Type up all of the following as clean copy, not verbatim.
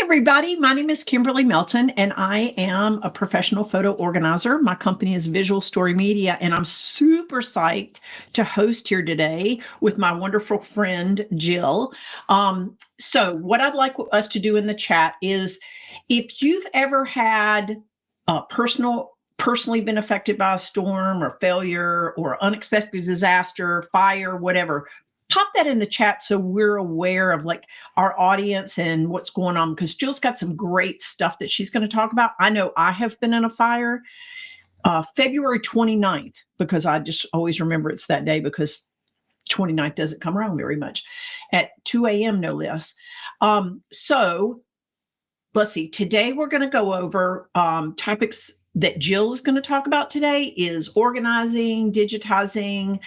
Everybody. My name is Kimberly Melton, and I am a professional photo organizer. My company is Visual Story Media, and I'm super psyched to host here today with my wonderful friend, Jill. So what I'd like us to do in the chat is if you've ever had personally been affected by a storm or failure or unexpected disaster, fire, whatever, pop that in the chat so we're aware of like our audience and what's going on, because Jill's got some great stuff that she's going to talk about. I know I have been in a fire February 29th, because I just always remember it's that day because 29th doesn't come around very much, at 2 a.m. no less. So let's see, today we're going to go over topics that Jill is going to talk about today is organizing, digitizing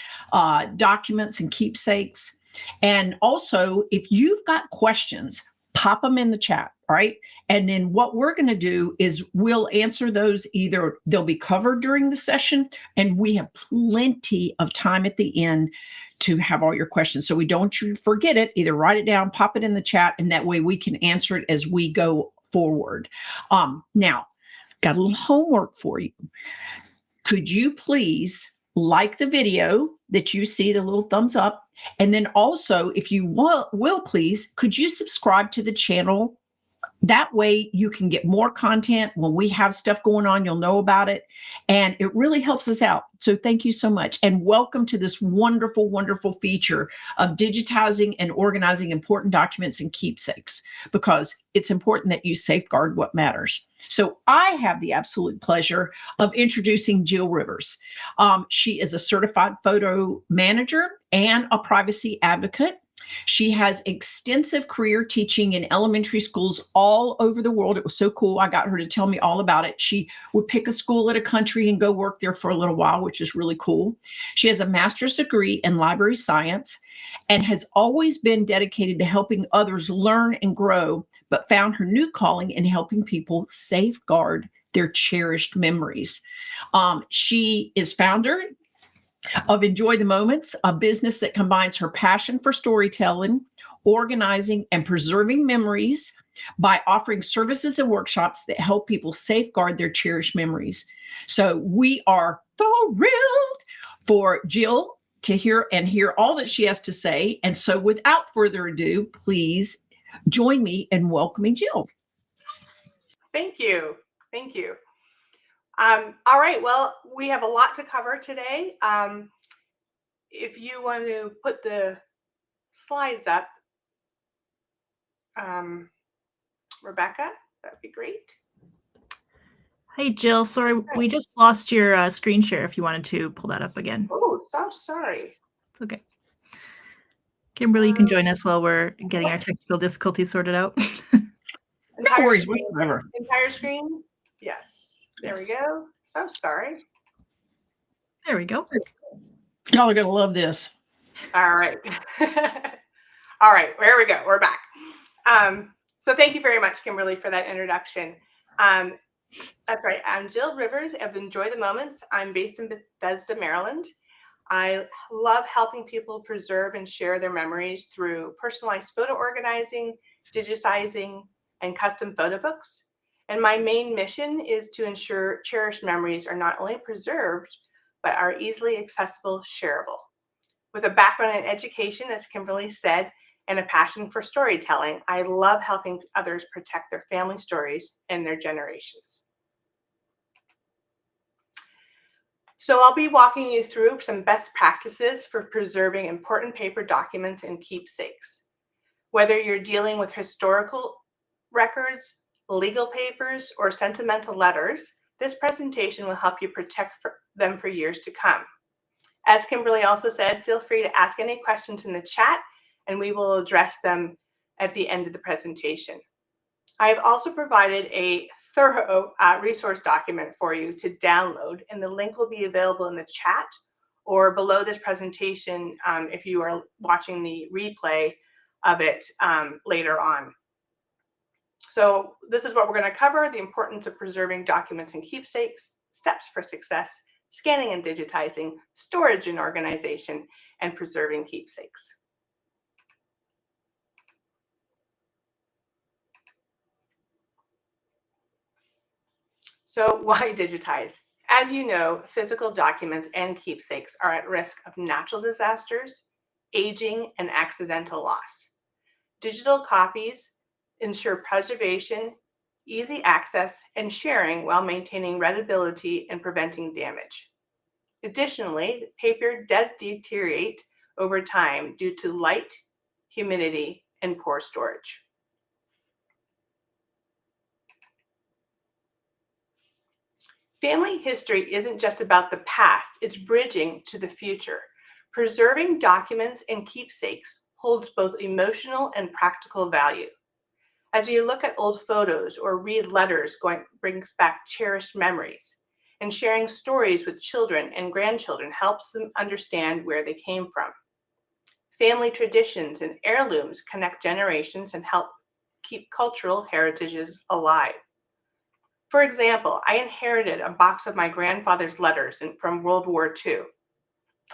documents and keepsakes. And also, if you've got questions, pop them in the chat, right? And then what we're going to do is we'll answer those. Either they'll be covered during the session, and we have plenty of time at the end to have all your questions. So we don't you forget it, either write it down, pop it in the chat, and that way we can answer it as we go forward. Now, got a little homework for you. Could you please like the video that you see, the little thumbs up? And then also, if you will please, could you subscribe to the channel? That way you can get more content. When we have stuff going on, you'll know about it. And it really helps us out. So thank you so much. And welcome to this wonderful, wonderful feature of digitizing and organizing important documents and keepsakes, because it's important that you safeguard what matters. So I have the absolute pleasure of introducing Jill Rivers. She is a certified photo manager and a privacy advocate. She has extensive career teaching in elementary schools all over the world. It was so cool. I got her to tell me all about it. She would pick a school at a country and go work there for a little while, which is really cool. She has a master's degree in library science and has always been dedicated to helping others learn and grow, but found her new calling in helping people safeguard their cherished memories. She is founder of Enjoy the Moments, a business that combines her passion for storytelling, organizing, and preserving memories by offering services and workshops that help people safeguard their cherished memories. So we are thrilled for Jill to hear all that she has to say. And so without further ado, please join me in welcoming Jill. Thank you. Thank you. All right, well, we have a lot to cover today. If you want to put the slides up, Rebecca, that'd be great. Hey, Jill, sorry, we just lost your screen share if you wanted to pull that up again. Oh, so sorry. It's okay. Kimberly, you can join us while we're getting our technical difficulties sorted out. Entire screen, entire screen? Yes. There we go. So sorry. There we go. Y'all are going to love this. All right. All right. There we go. We're back. So thank you very much, Kimberly, for that introduction. That's right. I'm Jill Rivers of Enjoy the Moments. I'm based in Bethesda, Maryland. I love helping people preserve and share their memories through personalized photo organizing, digitizing, and custom photo books. And my main mission is to ensure cherished memories are not only preserved, but are easily accessible, shareable. With a background in education, as Kimberly said, and a passion for storytelling, I love helping others protect their family stories and their generations. So I'll be walking you through some best practices for preserving important paper documents and keepsakes. Whether you're dealing with historical records, legal papers, or sentimental letters, this presentation will help you protect them for years to come. As Kimberly also said, feel free to ask any questions in the chat and we will address them at the end of the presentation. I have also provided a thorough resource document for you to download, and the link will be available in the chat or below this presentation if you are watching the replay of it later on. So this is what we're going to cover: the importance of preserving documents and keepsakes, steps for success, scanning and digitizing, storage and organization, and preserving keepsakes. So why digitize? As you know, physical documents and keepsakes are at risk of natural disasters, aging, and accidental loss. Digital copies ensure preservation, easy access, and sharing while maintaining readability and preventing damage. Additionally, paper does deteriorate over time due to light, humidity, and poor storage. Family history isn't just about the past, it's bridging to the future. Preserving documents and keepsakes holds both emotional and practical value. As you look at old photos or read letters, brings back cherished memories. And sharing stories with children and grandchildren helps them understand where they came from. Family traditions and heirlooms connect generations and help keep cultural heritages alive. For example, I inherited a box of my grandfather's letters from World War II.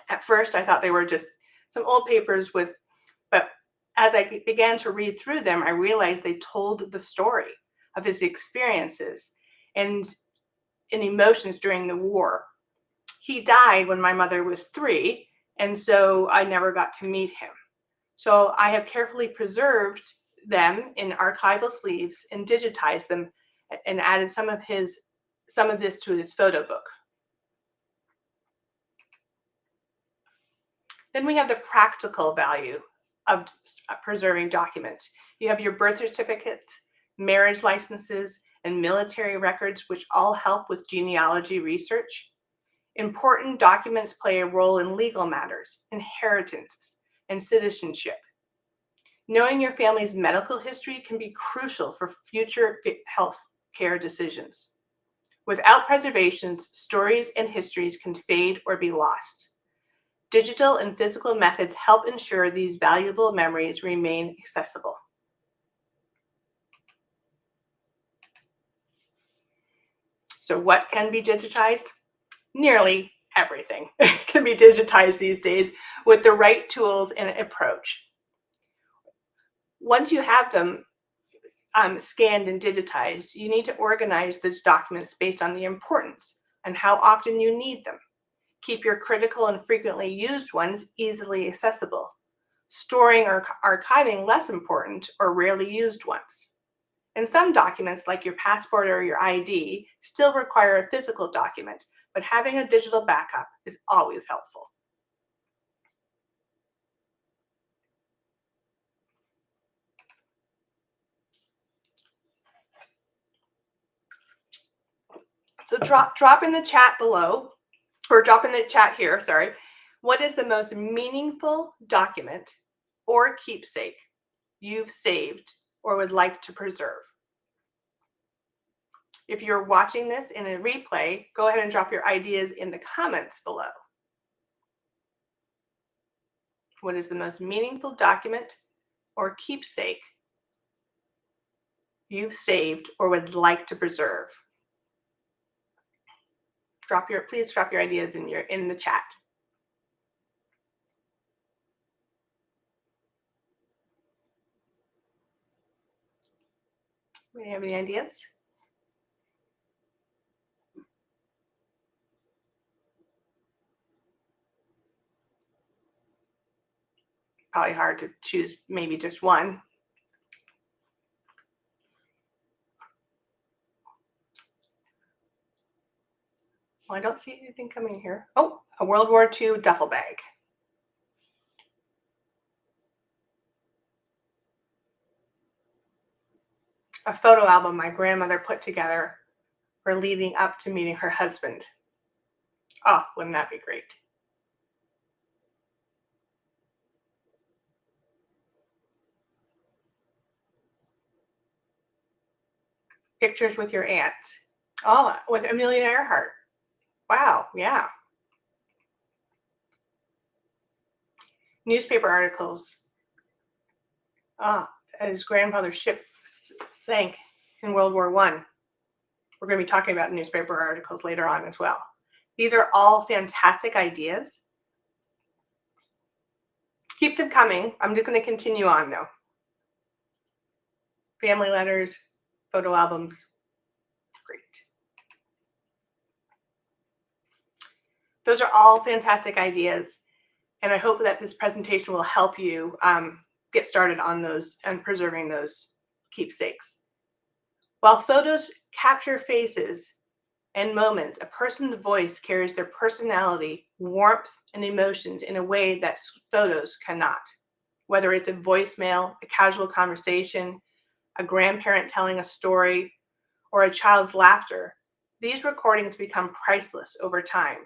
At first, I thought they were just some old papers but as I began to read through them, I realized they told the story of his experiences and emotions during the war. He died when my mother was 3, and so I never got to meet him. So I have carefully preserved them in archival sleeves and digitized them and added some of this to his photo book. Then we have the practical value of preserving documents. You have your birth certificates, marriage licenses, and military records, which all help with genealogy research. Important documents play a role in legal matters, inheritances, and citizenship. Knowing your family's medical history can be crucial for future health care decisions. Without preservation, stories and histories can fade or be lost. Digital and physical methods help ensure these valuable memories remain accessible. So what can be digitized? Nearly everything can be digitized these days with the right tools and approach. Once you have them scanned and digitized, you need to organize these documents based on the importance and how often you need them. Keep your critical and frequently used ones easily accessible. Storing or archiving less important or rarely used ones. And some documents, like your passport or your ID, still require a physical document, but having a digital backup is always helpful. So drop in the chat below, or drop in the chat here, sorry. What is the most meaningful document or keepsake you've saved or would like to preserve? If you're watching this in a replay, go ahead and drop your ideas in the comments below. What is the most meaningful document or keepsake you've saved or would like to preserve? Please drop your ideas in the chat. Do you have any ideas? Probably hard to choose maybe just one. Well, I don't see anything coming here. Oh, a World War II duffel bag. A photo album my grandmother put together for leading up to meeting her husband. Oh, wouldn't that be great? Pictures with your aunt. Oh, with Amelia Earhart. Wow, yeah. Newspaper articles. His grandfather's ship sank in World War I. We're going to be talking about newspaper articles later on as well. These are all fantastic ideas. Keep them coming. I'm just going to continue on though. Family letters, photo albums, great. Those are all fantastic ideas, and I hope that this presentation will help you get started on those and preserving those keepsakes. While photos capture faces and moments, a person's voice carries their personality, warmth, and emotions in a way that photos cannot. Whether it's a voicemail, a casual conversation, a grandparent telling a story, or a child's laughter, these recordings become priceless over time.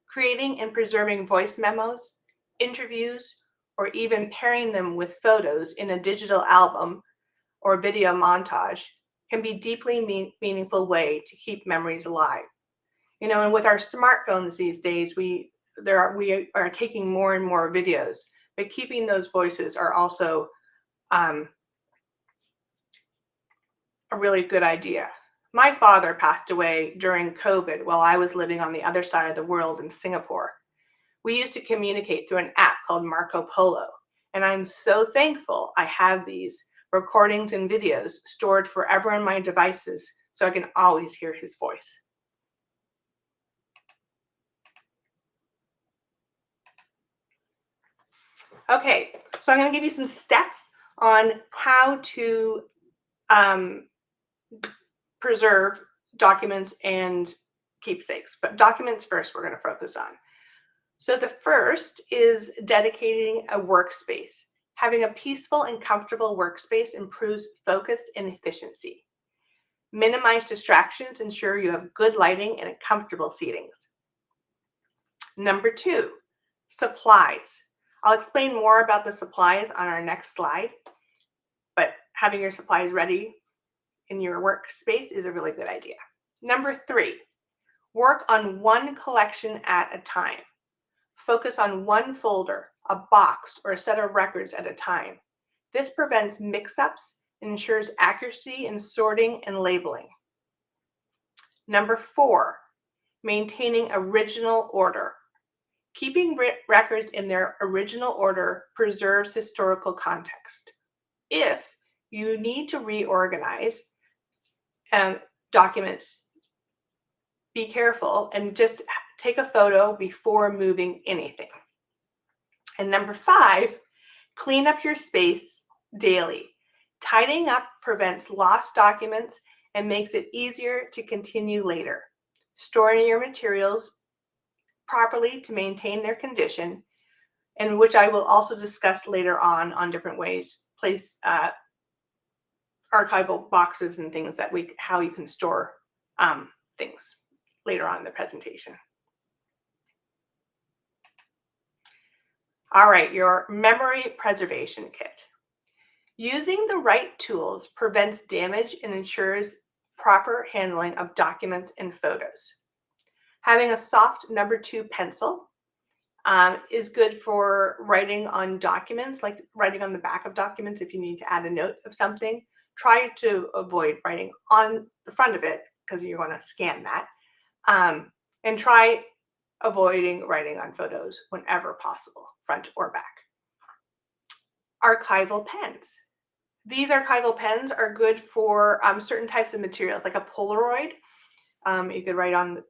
Creating and preserving voice memos, interviews, or even pairing them with photos in a digital album or video montage can be deeply meaningful way to keep memories alive. You know, and with our smartphones these days, we are taking more and more videos, but keeping those voices are also a really good idea. My father passed away during COVID while I was living on the other side of the world in Singapore. We used to communicate through an app called Marco Polo, and I'm so thankful I have these recordings and videos stored forever on my devices so I can always hear his voice. Okay, so I'm going to give you some steps on how to preserve documents and keepsakes, but documents first we're going to focus on. So the first is dedicating a workspace. Having a peaceful and comfortable workspace improves focus and efficiency. Minimize distractions, ensure you have good lighting and comfortable seatings. Number 2, supplies. I'll explain more about the supplies on our next slide, but having your supplies ready in your workspace is a really good idea. Number 3, work on one collection at a time. Focus on one folder, a box, or a set of records at a time. This prevents mix-ups and ensures accuracy in sorting and labeling. Number 4, maintaining original order. Keeping records in their original order preserves historical context. If you need to reorganize documents, be careful and just take a photo before moving anything. And number 5, clean up your space daily. Tidying up prevents lost documents and makes it easier to continue later. Storing your materials properly to maintain their condition, and which I will also discuss later on different ways, place archival boxes and things that how you can store things later on in the presentation. All right, your memory preservation kit. Using the right tools prevents damage and ensures proper handling of documents and photos. Having a soft number 2 pencil is good for writing on documents, like writing on the back of documents if you need to add a note of something. Try to avoid writing on the front of it because you're going to scan that. And try avoiding writing on photos whenever possible, front or back. Archival pens. These archival pens are good for certain types of materials, like a Polaroid. You could write on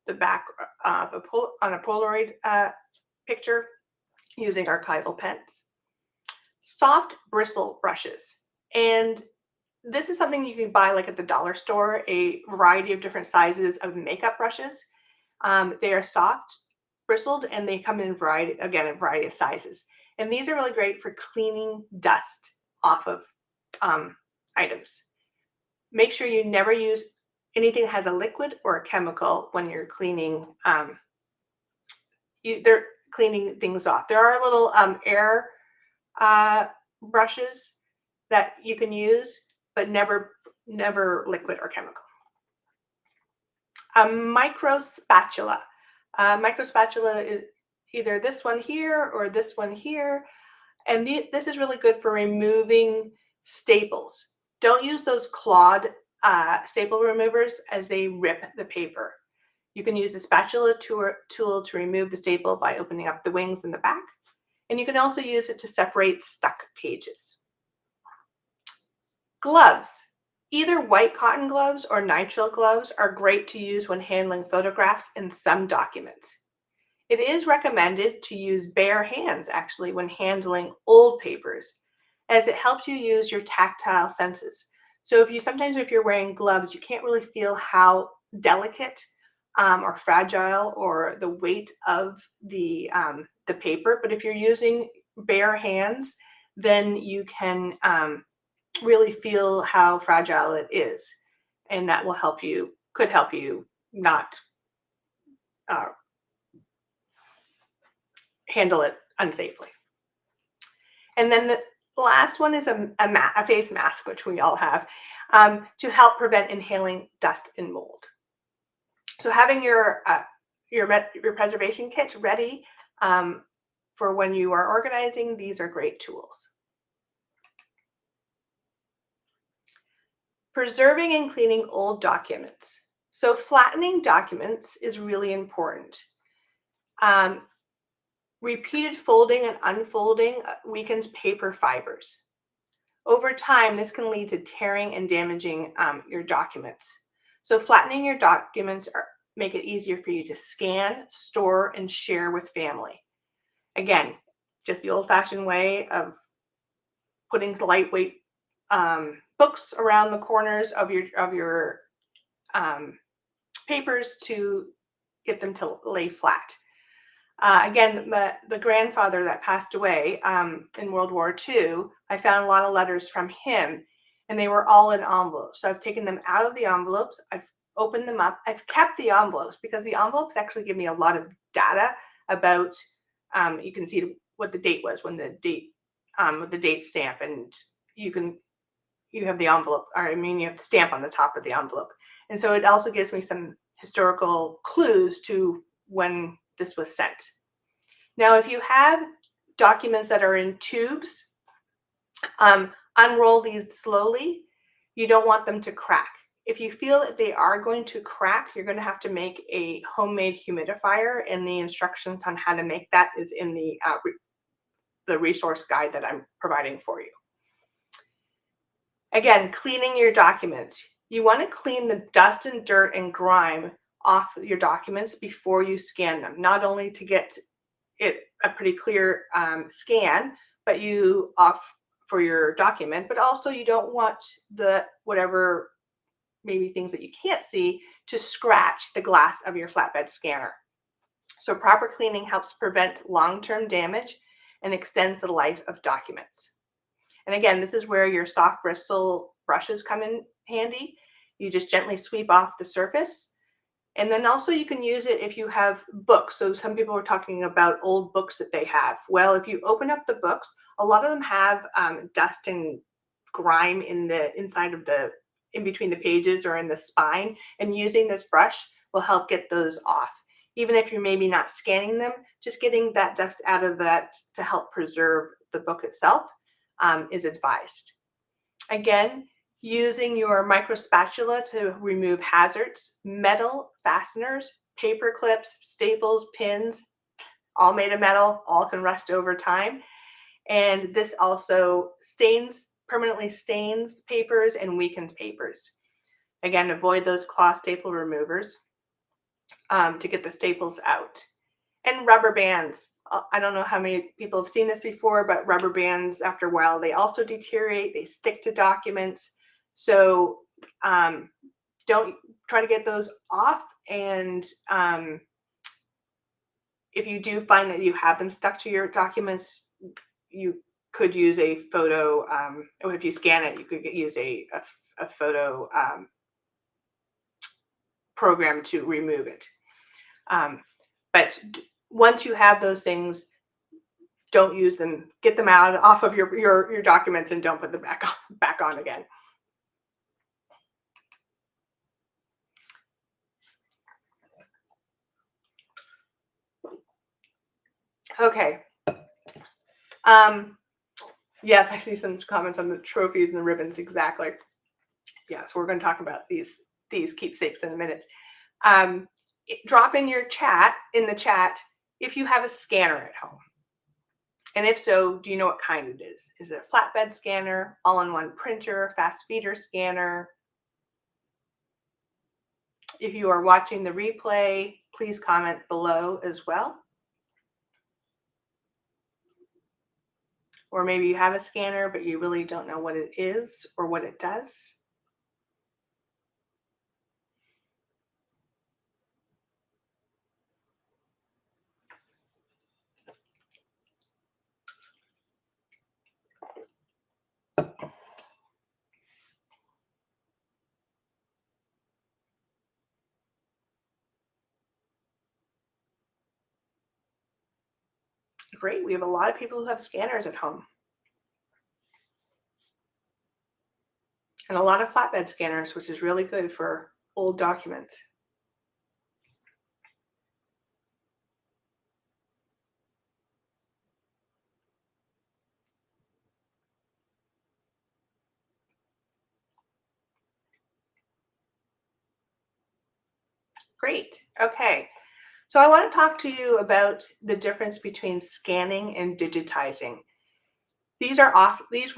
the back of on a Polaroid picture using archival pens. Soft bristle brushes. And this is something you can buy like at the dollar store, a variety of different sizes of makeup brushes. They are soft, bristled, and they come in a variety of sizes. And these are really great for cleaning dust off of items. Make sure you never use anything that has a liquid or a chemical when you're cleaning. They're cleaning things off. There are little air brushes that you can use, but never liquid or chemical. A micro spatula. Micro spatula is either this one here or this one here. And this is really good for removing staples. Don't use those clawed staple removers as they rip the paper. You can use the spatula tool to remove the staple by opening up the wings in the back. And you can also use it to separate stuck pages. Gloves. Either white cotton gloves or nitrile gloves are great to use when handling photographs in some documents. It is recommended to use bare hands actually when handling old papers, as it helps you use your tactile senses. So sometimes if you're wearing gloves, you can't really feel how delicate or fragile or the weight of the paper. But if you're using bare hands, then you can really feel how fragile it is, and that will could help you not uh, handle it unsafely. And then the last one is a face mask, which we all have, to help prevent inhaling dust and mold. So having your preservation kit ready for when you are organizing, these are great tools. Preserving and cleaning old documents. So flattening documents is really important. Repeated folding and unfolding weakens paper fibers. Over time, this can lead to tearing and damaging your documents. So flattening your documents make it easier for you to scan, store, and share with family. Again, just the old-fashioned way of putting lightweight books around the corners of your papers to get them to lay flat. Again, the grandfather that passed away in World War II, I found a lot of letters from him, and they were all in envelopes. So I've taken them out of the envelopes, I've opened them up, I've kept the envelopes because the envelopes actually give me a lot of data about, you can see what the date was when the date, with the date stamp, and you have the envelope, or I mean, you have the stamp on the top of the envelope. And so it also gives me some historical clues to when this was sent. Now, if you have documents that are in tubes, unroll these slowly. You don't want them to crack. If you feel that they are going to crack, you're going to have to make a homemade humidifier, and the instructions on how to make that is in the resource guide that I'm providing for you. Again, cleaning your documents. You want to clean the dust and dirt and grime off your documents before you scan them, not only to get it a pretty clear scan, but you off for your document, but also you don't want the whatever maybe things that you can't see to scratch the glass of your flatbed scanner. So proper cleaning helps prevent long-term damage and extends the life of documents. And again, this is where your soft bristle brushes come in handy. You just gently sweep off the surface. And then also you can use it if you have books. So some people are talking about old books that they have. Well, if you open up the books, a lot of them have dust and grime in the inside of in between the pages or in the spine. And using this brush will help get those off. Even if you're maybe not scanning them, just getting that dust out of that to help preserve the book itself is advised. Again, using your micro spatula to remove hazards, metal fasteners, paper clips, staples, pins, all made of metal, all can rust over time. And this also permanently stains papers and weakens papers. Again, avoid those claw staple removers to get the staples out. And rubber bands. I don't know how many people have seen this before, but rubber bands, after a while, they also deteriorate. They stick to documents. So don't try to get those off. And if you do find that you have them stuck to your documents, you could use a photo, or if you scan it, you could use a photo program to remove it. But once you have those things, don't use them. Get them off of your documents and don't put them back on again. Okay. Yes, I see some comments on the trophies and the ribbons. Exactly. Yes, we're going to talk about these keepsakes in a minute. Drop in the chat if you have a scanner at home. And if so, do you know what kind it is? Is it a flatbed scanner, all-in-one printer, fast feeder scanner, If you are watching the replay, please comment below as well. Or maybe you have a scanner, but you really don't know what it is or what it does. Great, we have a lot of people who have scanners at home. And a lot of flatbed scanners, which is really good for old documents. Great, okay. So I want to talk to you about the difference between scanning and digitizing. These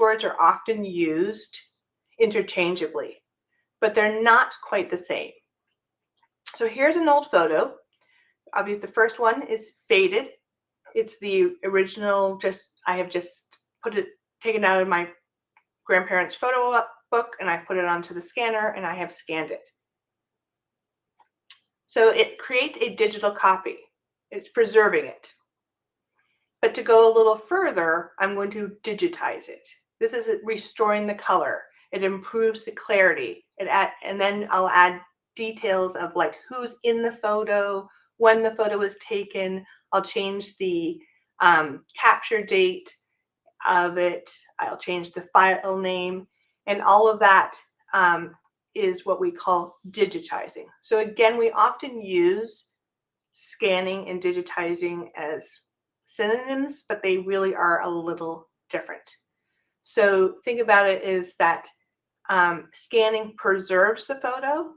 words are often used interchangeably, but they're not quite the same. So here's an old photo. Obviously, the first one is faded. It's the original, I have just taken out of my grandparents' photo book, and I've put it onto the scanner, and I have scanned it. So it creates a digital copy. It's preserving it. But to go a little further, I'm going to digitize it. This is restoring the color. It improves the clarity. And then I'll add details of like who's in the photo, when the photo was taken. I'll change the capture date of it. I'll change the file name, and all of that is what we call digitizing. So again, we often use scanning and digitizing as synonyms, but they really are a little different. So think about it is that scanning preserves the photo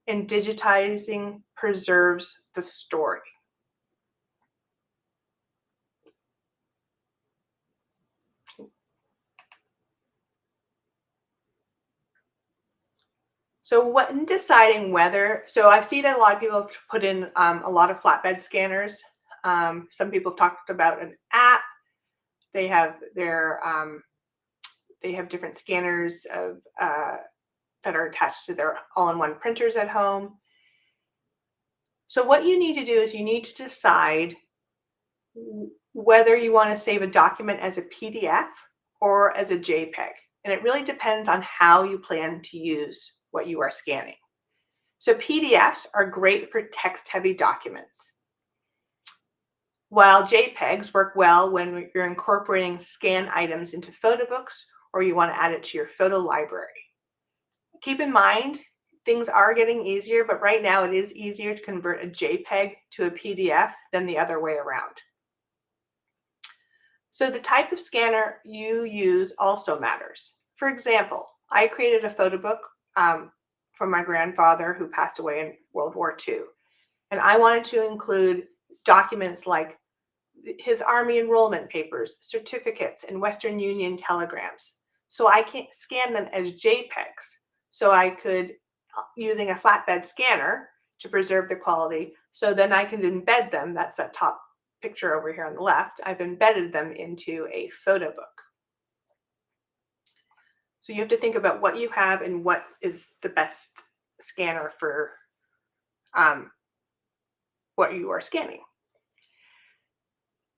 and digitizing preserves the story. So when deciding whether, so I've seen that a lot of people have put in a lot of flatbed scanners. Some people have talked about an app. They have different scanners that are attached to their all-in-one printers at home. So what you need to do is you need to decide whether you want to save a document as a PDF or as a JPEG. And it really depends on how you plan to use what you are scanning. So PDFs are great for text-heavy documents, while JPEGs work well when you're incorporating scan items into photo books or you want to add it to your photo library. Keep in mind, things are getting easier, but right now it is easier to convert a JPEG to a PDF than the other way around. So the type of scanner you use also matters. For example, I created a photo book from my grandfather who passed away in World War II. And I wanted to include documents like his Army enrollment papers, certificates, and Western Union telegrams. So I can't scan them as JPEGs. So I could, using a flatbed scanner to preserve the quality, so then I can embed them. That's that top picture over here on the left. I've embedded them into a photo book. So you have to think about what you have and what is the best scanner for what you are scanning.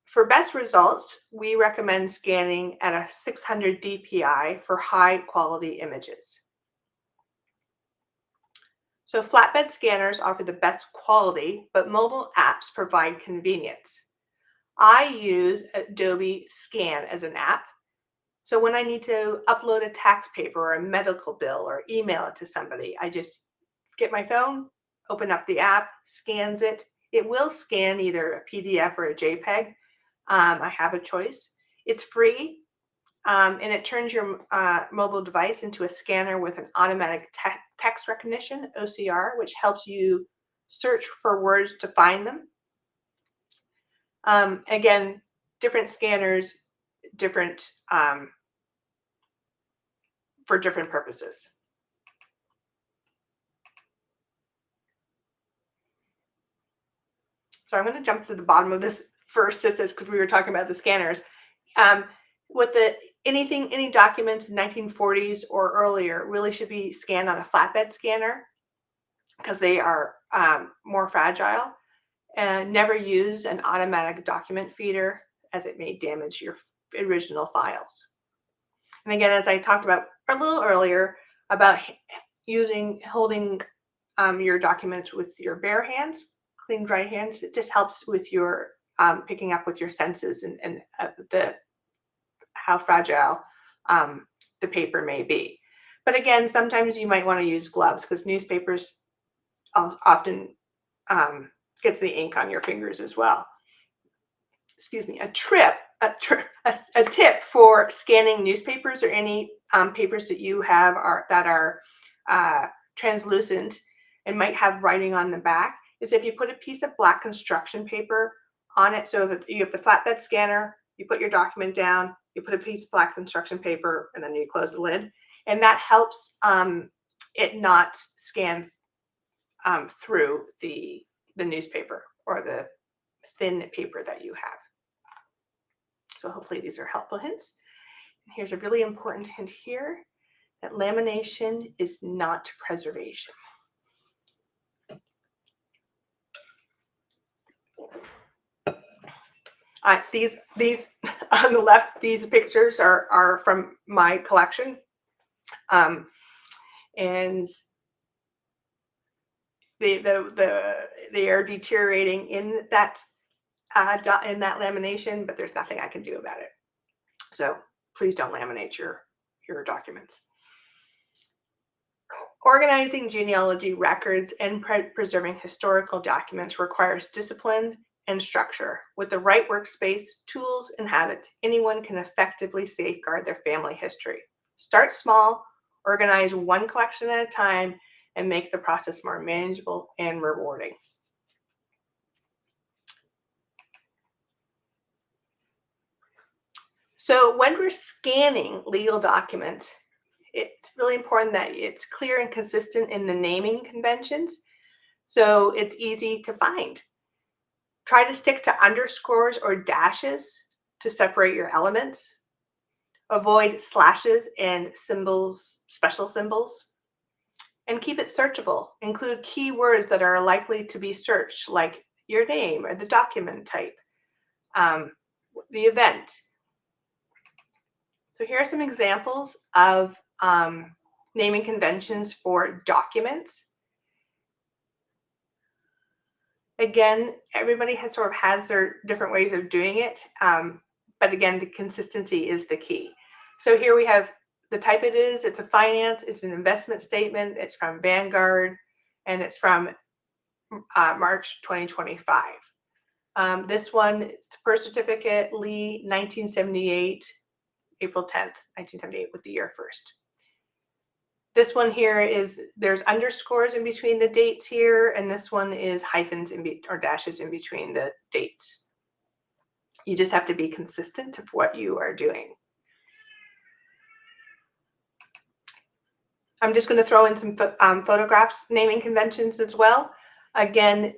For best results, we recommend scanning at a 600 DPI for high quality images. So flatbed scanners offer the best quality, but mobile apps provide convenience. I use Adobe Scan as an app. So when I need to upload a tax paper or a medical bill or email it to somebody, I just get my phone, open up the app, scans it. It will scan either a PDF or a JPEG. I have a choice. It's free, and it turns your mobile device into a scanner with an automatic text recognition, OCR, which helps you search for words to find them. Again, different scanners, different for different purposes. So I'm going to jump to the bottom of this first, just because we were talking about the scanners. With any documents in 1940s or earlier really should be scanned on a flatbed scanner because they are more fragile. And never use an automatic document feeder as it may damage your original files. And again, as I talked about a little earlier about holding your documents with your bare hands, clean, dry hands, it just helps with your picking up with your senses and how fragile the paper may be. But again, sometimes you might want to use gloves because newspapers often gets the ink on your fingers as well. Excuse me. A tip for scanning newspapers or any papers that you have that are translucent and might have writing on the back is if you put a piece of black construction paper on it, so that you have the flatbed scanner, you put your document down, you put a piece of black construction paper, and then you close the lid, and that helps it not scan through the newspaper or the thin paper that you have. So hopefully these are helpful hints. And here's a really important hint here, that lamination is not preservation. These on the left, these pictures are from my collection. And they are deteriorating in that lamination, but there's nothing I can do about it. So please don't laminate your documents. Organizing genealogy records and preserving historical documents requires discipline and structure. With the right workspace, tools, and habits, anyone can effectively safeguard their family history. Start small, organize one collection at a time, and make the process more manageable and rewarding. So when we're scanning legal documents, it's really important that it's clear and consistent in the naming conventions, so it's easy to find. Try to stick to underscores or dashes to separate your elements. Avoid slashes and symbols, special symbols. And keep it searchable. Include keywords that are likely to be searched, like your name or the document type, the event. So here are some examples of naming conventions for documents. Again, everybody has their different ways of doing it, but again, the consistency is the key. So here we have the type it's a finance, it's an investment statement, it's from Vanguard, and it's from March 2025. This one, it's a birth certificate, Lee, 1978, April 10th, 1978, with the year first. This one here there's underscores in between the dates here, and this one is hyphens or dashes in between the dates. You just have to be consistent to what you are doing. I'm just going to throw in some photographs naming conventions as well. Again,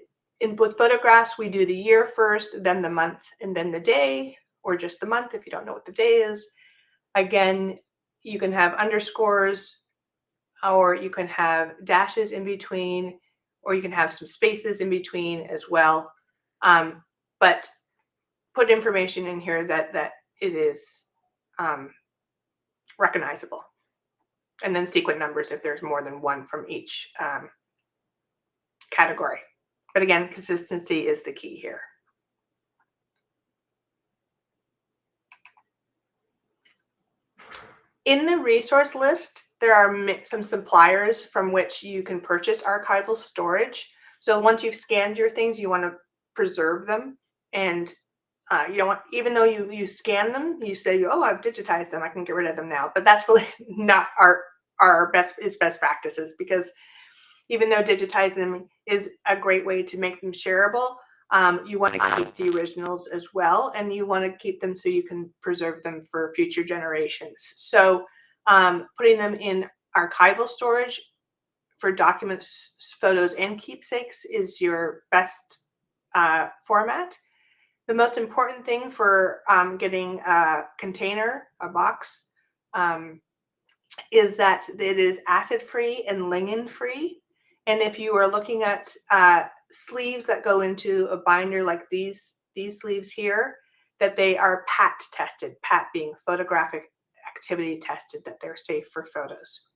with photographs, we do the year first, then the month, and then the day, or just the month if you don't know what the day is. Again, you can have underscores, or you can have dashes in between, or you can have some spaces in between as well. But put information in here that it is recognizable. And then sequence numbers if there's more than one from each category. But again, consistency is the key here. In the resource list, there are some suppliers from which you can purchase archival storage. So once you've scanned your things, you want to preserve them. And you don't want, even though you scan them, you say, oh, I've digitized them, I can get rid of them now. But that's really not our best practices, because even though digitizing is a great way to make them shareable, you want to keep the originals as well, and you want to keep them so you can preserve them for future generations. So putting them in archival storage for documents, photos, and keepsakes is your best format. The most important thing for getting a container, a box, is that it is acid-free and lignin-free. And if you are looking at sleeves that go into a binder like these sleeves here, that they are PAT tested, PAT being photographic activity tested, that they're safe for photos.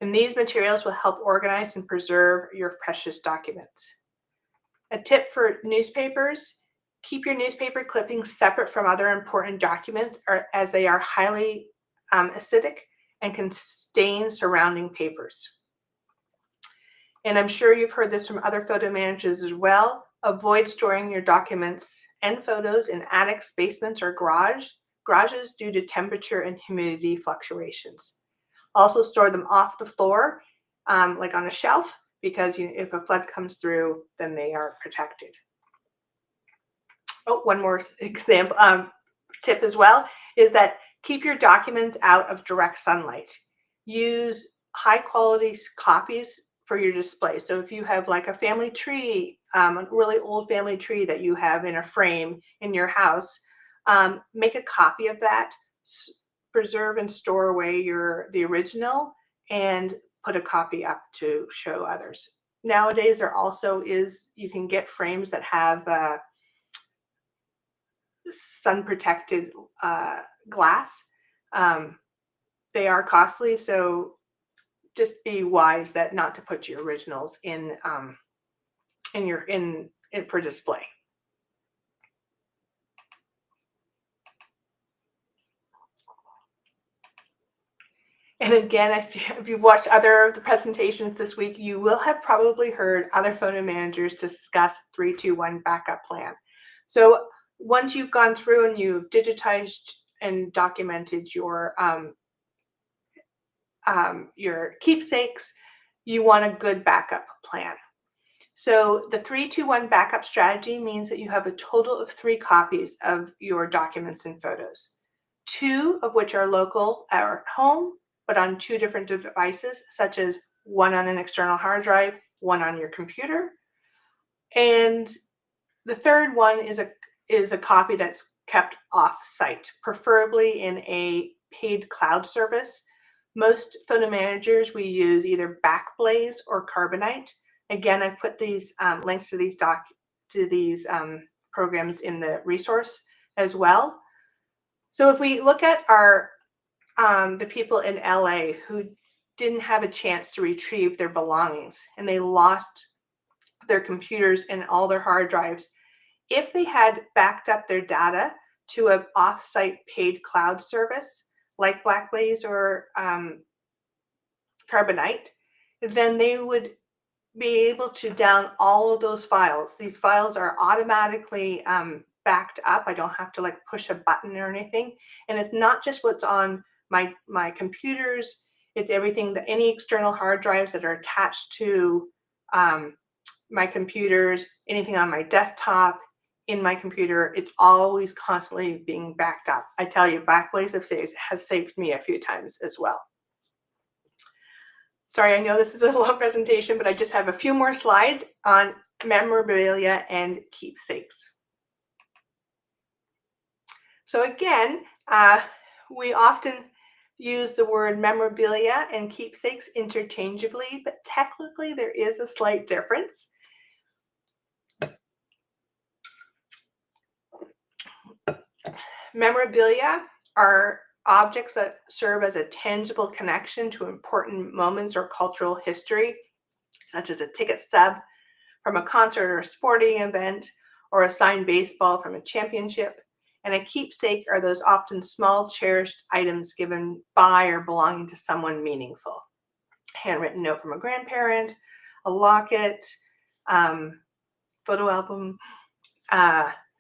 And these materials will help organize and preserve your precious documents. A tip for newspapers: keep your newspaper clippings separate from other important documents, as they are highly acidic and can stain surrounding papers. And I'm sure you've heard this from other photo managers as well. Avoid storing your documents and photos in attics, basements, or garages due to temperature and humidity fluctuations. Also store them off the floor, like on a shelf, because if a flood comes through, then they are protected. Oh, one more example tip as well is that keep your documents out of direct sunlight. Use high quality copies for your display. So if you have like a family tree, a really old family tree that you have in a frame in your house, make a copy of that, preserve and store away the original, and put a copy up to show others. Nowadays, there also you can get frames that have sun protected glass. They are costly, so just be wise that not to put your originals in for display. And again, if you've watched other of the presentations this week, you will have probably heard other photo managers discuss 3-2-1 backup plan. So once you've gone through and you've digitized and documented your keepsakes, you want a good backup plan. So the 3-2-1 backup strategy means that you have a total of 3 copies of your documents and photos, 2 of which are local or at home, but on 2 different devices, such as one on an external hard drive, one on your computer. And the third one is a copy that's kept off-site, preferably in a paid cloud service. Most photo managers, we use either Backblaze or Carbonite. Again, I've put these links to these programs in the resource as well. So if we look at the people in LA who didn't have a chance to retrieve their belongings and they lost their computers and all their hard drives, if they had backed up their data to an off-site paid cloud service like Backblaze or Carbonite, then they would be able to down all of those files. These files are automatically backed up. I don't have to like push a button or anything. And it's not just what's on my computers. It's everything, any external hard drives that are attached to my computers, anything on my desktop, in my computer. It's always constantly being backed up. I tell you, Backblaze has saved me a few times as well. Sorry, I know this is a long presentation, but I just have a few more slides on memorabilia and keepsakes. So again, we often use the word memorabilia and keepsakes interchangeably, but technically there is a slight difference. Memorabilia are objects that serve as a tangible connection to important moments or cultural history, such as a ticket stub from a concert or a sporting event, or a signed baseball from a championship. And a keepsake are those often small, cherished items given by or belonging to someone meaningful. Handwritten note from a grandparent, a locket, photo album.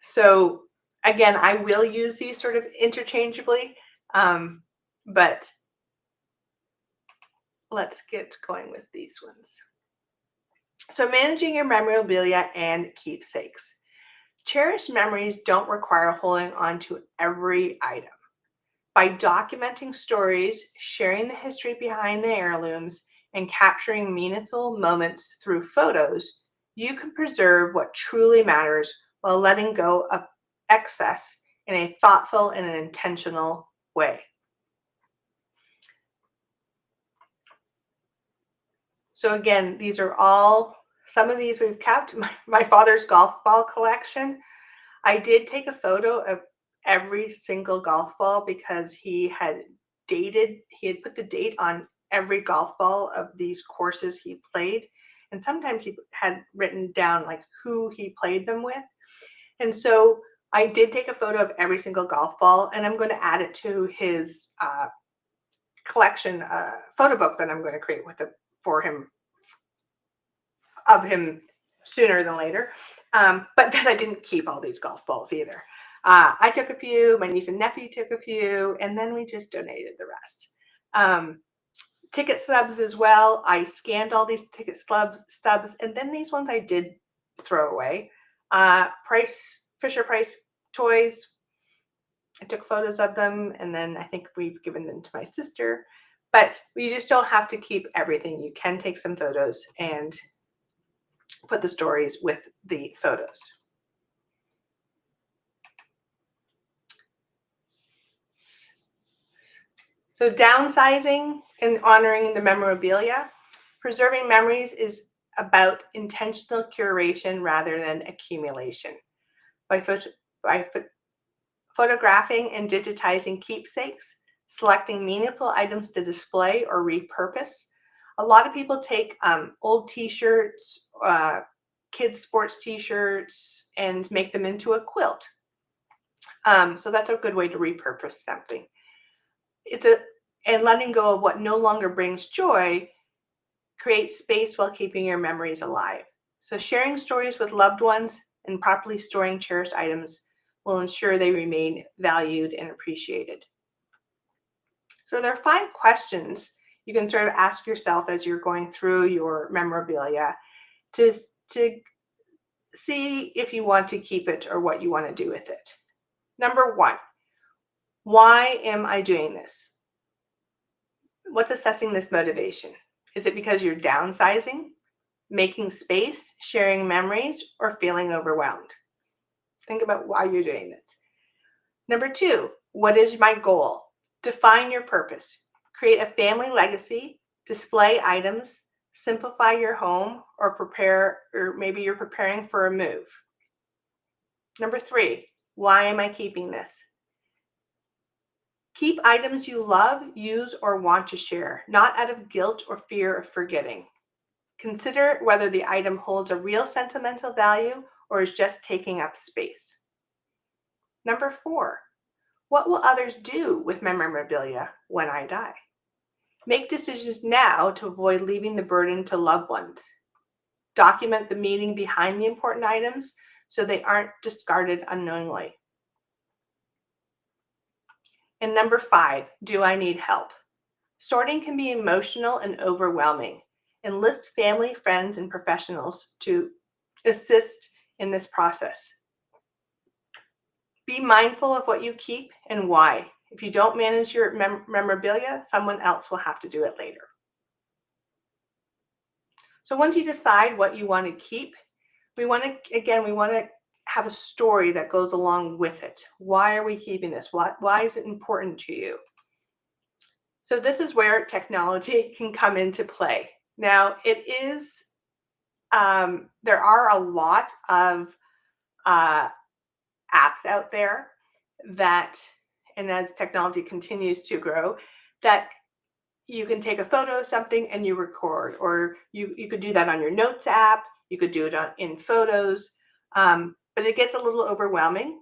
So again, I will use these sort of interchangeably, but let's get going with these ones. So managing your memorabilia and keepsakes. Cherished memories don't require holding on to every item. By documenting stories, sharing the history behind the heirlooms, and capturing meaningful moments through photos, you can preserve what truly matters while letting go of excess in a thoughtful and an intentional way. So again, these are all, some of these we've kept. My father's golf ball collection. I did take a photo of every single golf ball because he had put the date on every golf ball of these courses he played. And sometimes he had written down like who he played them with. And so I did take a photo of every single golf ball, and I'm going to add it to his collection photo book that I'm going to create for him, of him sooner than later. But then I didn't keep all these golf balls either. I took a few, my niece and nephew took a few, and then we just donated the rest. Ticket stubs as well. I scanned all these ticket stubs, and then these ones I did throw away. Fisher Price toys. I took photos of them, and then I think we've given them to my sister. But you just don't have to keep everything. You can take some photos and put the stories with the photos. So downsizing and honoring the memorabilia. Preserving memories is about intentional curation rather than accumulation. By photographing and digitizing keepsakes, selecting meaningful items to display or repurpose. A lot of people take old t-shirts, kids' sports t-shirts, and make them into a quilt. So that's a good way to repurpose something. And letting go of what no longer brings joy creates space while keeping your memories alive. So sharing stories with loved ones and properly storing cherished items will ensure they remain valued and appreciated. So there are 5 questions you can sort of ask yourself as you're going through your memorabilia to see if you want to keep it or what you want to do with it. Number 1, why am I doing this? What's assessing this motivation? Is it because you're downsizing, making space, sharing memories, or feeling overwhelmed? Think about why you're doing this. Number 2, what is my goal? Define your purpose. Create a family legacy, display items, simplify your home, or maybe you're preparing for a move. Number 3, why am I keeping this? Keep items you love, use, or want to share, not out of guilt or fear of forgetting. Consider whether the item holds a real sentimental value or is just taking up space. Number 4, what will others do with my memorabilia when I die? Make decisions now to avoid leaving the burden to loved ones. Document the meaning behind the important items so they aren't discarded unknowingly. And number 5, do I need help? Sorting can be emotional and overwhelming. Enlist family, friends, and professionals to assist in this process. Be mindful of what you keep and why. If you don't manage your memorabilia, someone else will have to do it later. So once you decide what you want to keep, we want to have a story that goes along with it. Why are we keeping this? Why is it important to you? So this is where technology can come into play. Now, it is, there are a lot of apps out there that, and as technology continues to grow, that you can take a photo of something and you record, or you could do that on your Notes app, you could do it in Photos, but it gets a little overwhelming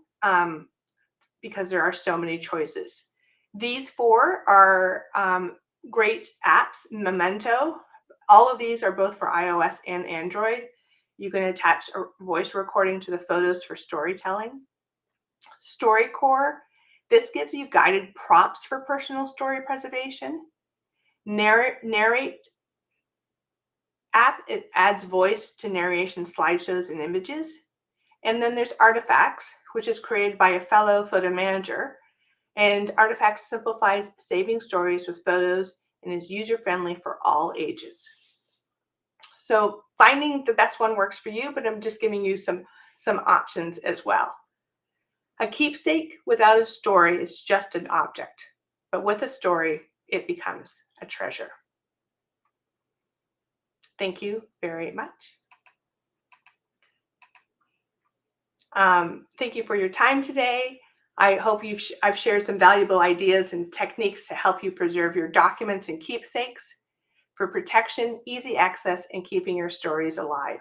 because there are so many choices. These 4 are great apps. Memento, all of these are both for iOS and Android. You can attach a voice recording to the photos for storytelling. StoryCorps, this gives you guided prompts for personal story preservation. Narrate app, it adds voice to narration slideshows and images. And then there's Artifacts, which is created by a fellow photo manager. And Artifacts simplifies saving stories with photos and is user-friendly for all ages. So finding the best one works for you, but I'm just giving you some options as well. A keepsake without a story is just an object, but with a story, it becomes a treasure. Thank you very much. Thank you for your time today. I hope I've shared some valuable ideas and techniques to help you preserve your documents and keepsakes for protection, easy access, and keeping your stories alive.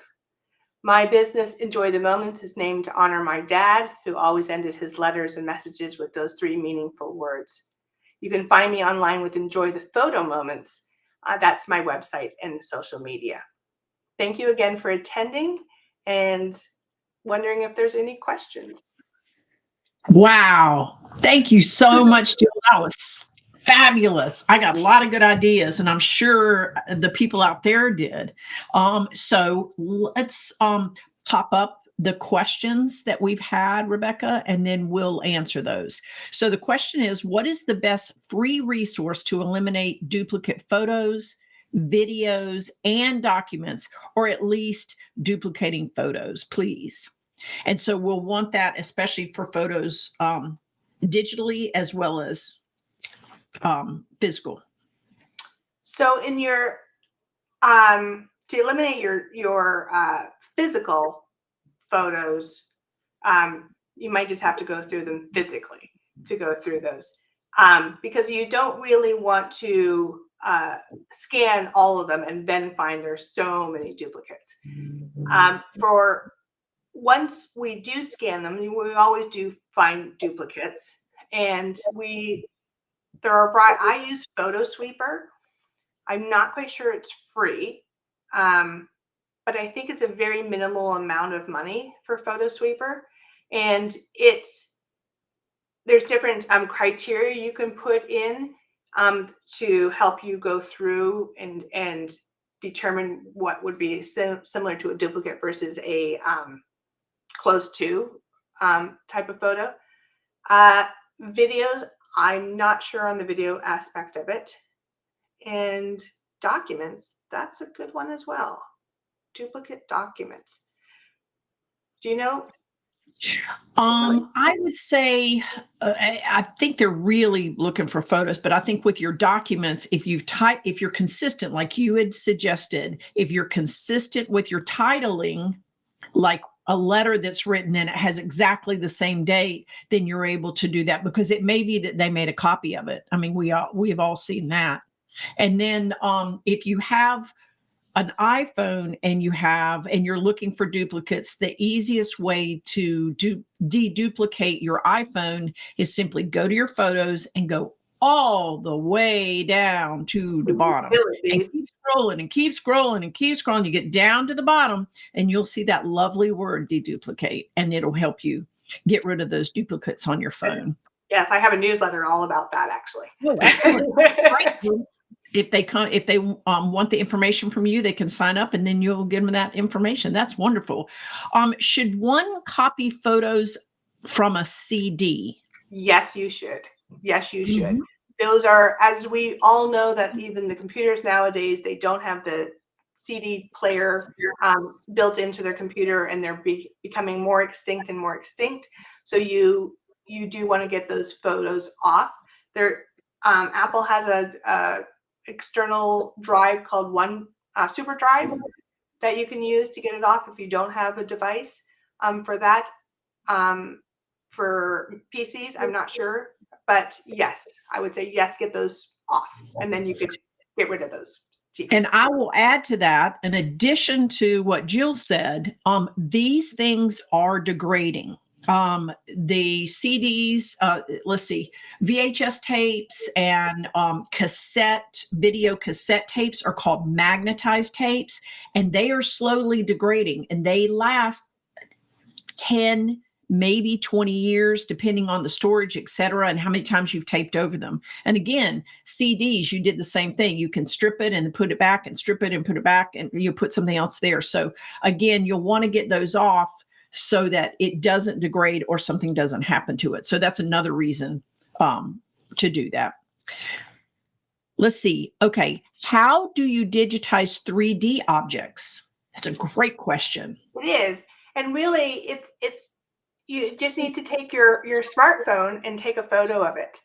My business, Enjoy the Moments, is named to honor my dad, who always ended his letters and messages with those 3 meaningful words. You can find me online with Enjoy the Photo Moments. That's my website and social media. Thank you again for attending, and wondering if there's any questions. Wow. Thank you so much, Jill. That was fabulous. I got a lot of good ideas, and I'm sure the people out there did. So let's pop up the questions that we've had, Rebecca, and then we'll answer those. So the question is, what is the best free resource to eliminate duplicate photos, videos, and documents, or at least duplicating photos, please? And so we'll want that, especially for photos digitally as well as physical. So in your to eliminate your physical photos, you might just have to go through them physically to go through those, because you don't really want to scan all of them and then find there's so many duplicates. For once we do scan them, we always do find duplicates, and I use Photo Sweeper. I'm not quite sure it's free, but I think it's a very minimal amount of money for Photo Sweeper, and there's different criteria you can put in to help you go through and determine what would be similar to a duplicate versus a close to type of photo. Videos, I'm not sure on the video aspect of it. And documents, that's a good one as well. Duplicate documents. Do you know? I would say, I think they're really looking for photos, but I think with your documents, if you're consistent, like you had suggested, if you're consistent with your titling, like a letter that's written and it has exactly the same date, then you're able to do that, because it may be that they made a copy of it. I mean, we've all seen that. And then if you have an iPhone and you're looking for duplicates, the easiest way to deduplicate your iPhone is simply go to your photos and go all the way down to the bottom and keep scrolling and keep scrolling and keep scrolling. You get down to the bottom and you'll see that lovely word deduplicate, and it'll help you get rid of those duplicates on your phone. Yes, I have a newsletter all about that, actually. Oh, excellent. If they want the information from you, they can sign up and then you'll give them that information. That's wonderful. Should one copy photos from a CD? Yes, you should. Yes, you should. Mhm. Those are, as we all know, that even the computers nowadays, they don't have the CD player built into their computer, and they're becoming more extinct and more extinct. So you do want to get those photos off. Apple has a external drive called Super Drive that you can use to get it off if you don't have a device for that. For PCs, I'm not sure, but yes, I would say yes, get those off, and then you could get rid of those CDs. And I will add to that, in addition to what Jill said, these things are degrading. The CDs, let's see, VHS tapes and video cassette tapes are called magnetized tapes, and they are slowly degrading, and they last 10, maybe 20 years, depending on the storage, et cetera, and how many times you've taped over them. And again, CDs, you did the same thing. You can strip it and put it back, and strip it and put it back, and you put something else there. So again, you'll want to get those off so that it doesn't degrade or something doesn't happen to it. So that's another reason to do that. Let's see. Okay. How do you digitize 3D objects? That's a great question. It is. And really it's you just need to take your smartphone and take a photo of it.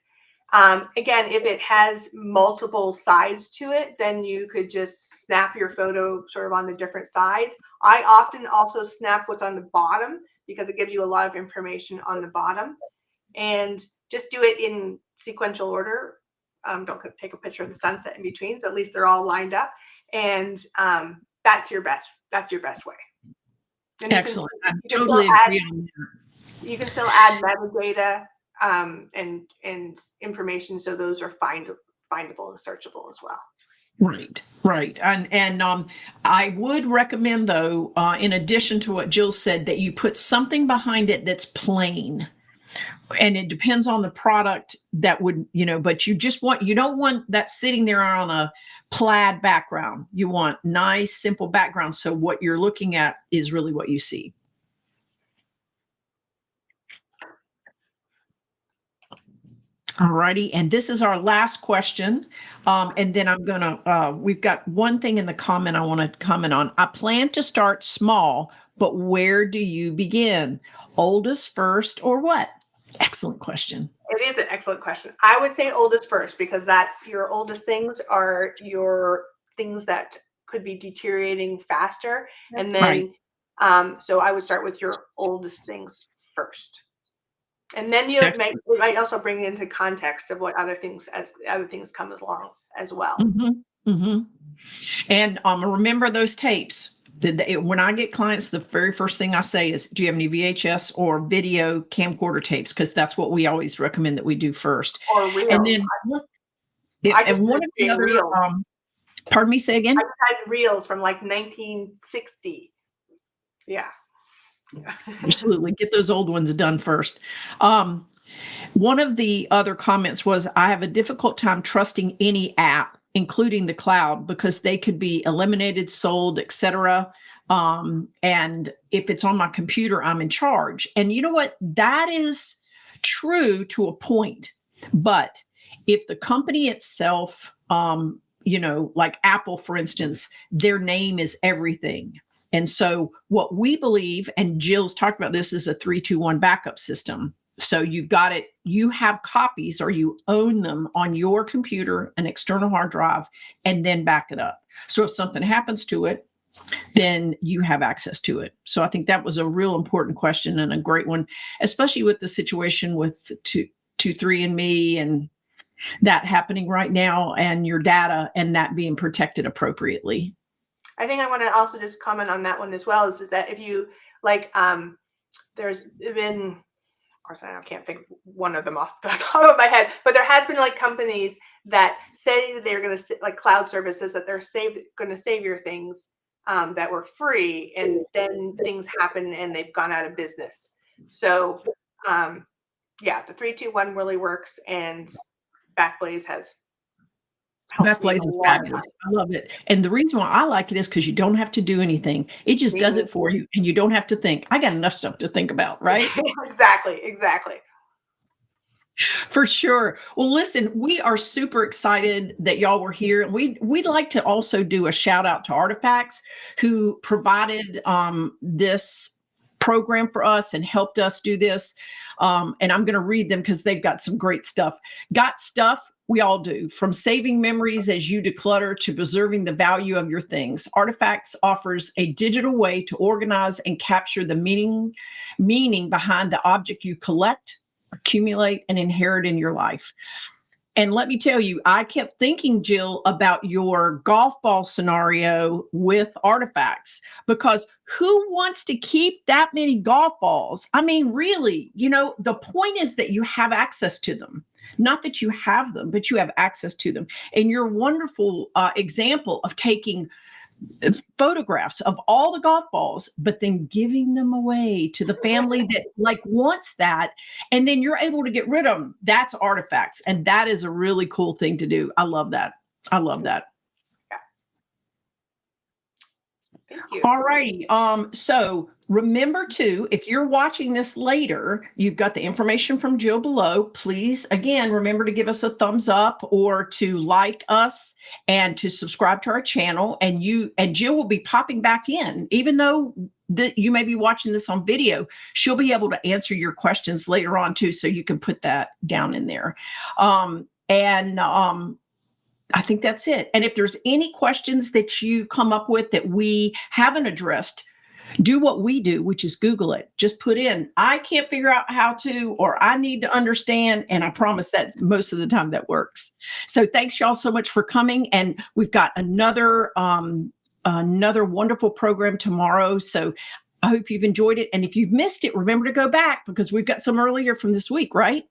Again, if it has multiple sides to it, then you could just snap your photo sort of on the different sides. I often also snap what's on the bottom because it gives you a lot of information on the bottom, and just do it in sequential order. Don't take a picture of the sunset in between, so at least they're all lined up. And that's your best way. And Excellent. I you can totally still add, agree on that. you can still add metadata and information, so those are findable and searchable as well. Right. And I would recommend, though, in addition to what Jill said, that you put something behind it that's plain. And it depends on the product that would, but you don't want that sitting there on a plaid background. You want nice, simple background. So what you're looking at is really what you see. All righty. And this is our last question. And then we've got one thing in the comment I want to comment on. I plan to start small, but where do you begin? Oldest first or what? Excellent question. It is an excellent question. I would say oldest first, because that's your oldest things are your things that could be deteriorating faster. And then, so I would start with your oldest things first. And then you might also bring into context of what other things come along as well. And remember those tapes. When I get clients, the very first thing I say is, do you have any VHS or video camcorder tapes? Because that's what we always recommend that we do first. Or reels. And then, one of the other, pardon me, say again? I just had reels from like 1960. Yeah. Absolutely. Get those old ones done first. One of the other comments was, I have a difficult time trusting any app, including the cloud, because they could be eliminated, sold, etc. And if it's on my computer, I'm in charge. And you know what? That is true to a point. But if the company itself, like Apple, for instance, their name is everything. And so what we believe, and Jill's talked about this, is a 3-2-1 backup system. So you have copies, or you own them on your computer, an external hard drive, and then back it up. So if something happens to it, then you have access to it. So I think that was a real important question and a great one, especially with the situation with 23andMe and that happening right now, and your data and that being protected appropriately. I think I want to also just comment on that one as well, is that if you there's been, of course, I can't think of one of them off the top of my head, but there has been like companies that say they're going to, like cloud services, that they're going to save your things that were free, and then things happen and they've gone out of business. So yeah, the 3-2-1 really works, and Backblaze has Backblaze is fabulous. I love it. And the reason why I like it is because you don't have to do anything. It just does it for you, and you don't have to think. I got enough stuff to think about, right? Exactly. For sure. Well, listen, we are super excited that y'all were here. We'd like to also do a shout out to Artifacts, who provided this program for us and helped us do this. And I'm going to read them because they've got some great stuff. Got stuff? We all do. From saving memories as you declutter to preserving the value of your things, Artifacts offers a digital way to organize and capture the meaning behind the object you collect, accumulate, and inherit in your life. And let me tell you, I kept thinking, Jill, about your golf ball scenario with Artifacts, because who wants to keep that many golf balls? I mean, really, the point is that you have access to them. Not that you have them, but you have access to them. And your wonderful example of taking photographs of all the golf balls, but then giving them away to the family that wants that, and then you're able to get rid of them. That's Artifacts, and that is a really cool thing to do. I love that. Thank you. All righty. So remember to, if you're watching this later, you've got the information from Jill below. Please, again, remember to give us a thumbs up or to like us and to subscribe to our channel. And Jill will be popping back in, even though that you may be watching this on video, she'll be able to answer your questions later on too. So you can put that down in there. I think that's it. And if there's any questions that you come up with that we haven't addressed, do what we do, which is Google it. Just put in, I can't figure out how to, or I need to understand. And I promise that most of the time that works. So thanks y'all so much for coming. And we've got another wonderful program tomorrow. So I hope you've enjoyed it. And if you've missed it, remember to go back because we've got some earlier from this week, right?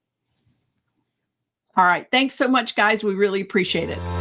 All right. Thanks so much, guys. We really appreciate it.